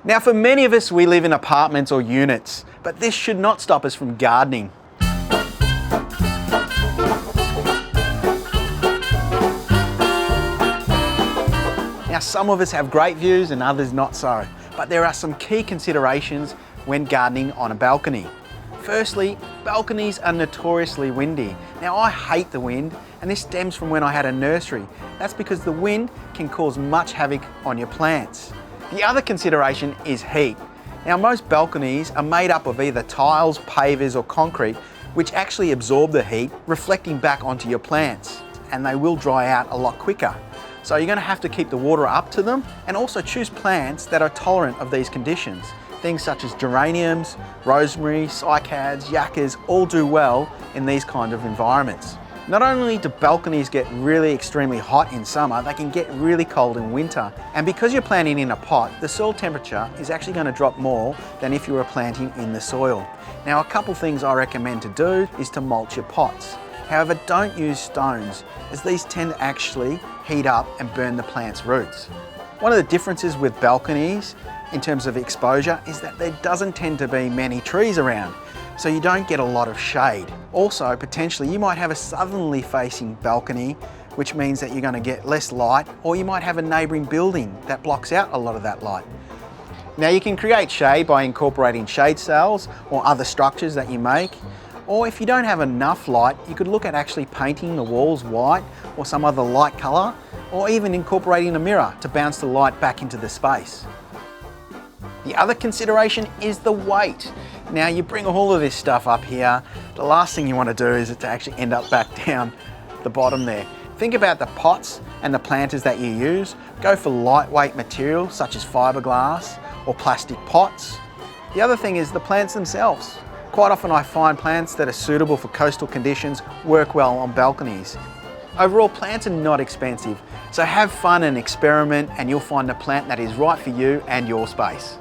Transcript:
Now for many of us, we live in apartments or units, but this should not stop us from gardening. Now some of us have great views and others not so, but there are some key considerations when gardening on a balcony. Firstly, balconies are notoriously windy. Now I hate the wind, and this stems from when I had a nursery. That's because the wind can cause much havoc on your plants. The other consideration is heat. Now most balconies are made up of either tiles, pavers or concrete, which actually absorb the heat, reflecting back onto your plants, and they will dry out a lot quicker. So you're going to have to keep the water up to them, and also choose plants that are tolerant of these conditions. Things such as geraniums, rosemary, cycads, yuccas all do well in these kind of environments. Not only do balconies get really extremely hot in summer, they can get really cold in winter. And because you're planting in a pot, the soil temperature is actually going to drop more than if you were planting in the soil. Now a couple things I recommend to do is to mulch your pots. However, don't use stones, as these tend to actually heat up and burn the plant's roots. One of the differences with balconies in terms of exposure is that there doesn't tend to be many trees around, so you don't get a lot of shade. Also, potentially you might have a southerly facing balcony, which means that you're going to get less light, or you might have a neighbouring building that blocks out a lot of that light. Now you can create shade by incorporating shade sails or other structures that you make, or if you don't have enough light, you could look at actually painting the walls white or some other light colour, or even incorporating a mirror to bounce the light back into the space. The other consideration is the weight. Now you bring all of this stuff up here, the last thing you want to do is to actually end up back down the bottom there. Think about the pots and the planters that you use. Go for lightweight materials such as fiberglass or plastic pots. The other thing is the plants themselves. Quite often I find plants that are suitable for coastal conditions work well on balconies. Overall, plants are not expensive, so have fun and experiment, and you'll find a plant that is right for you and your space.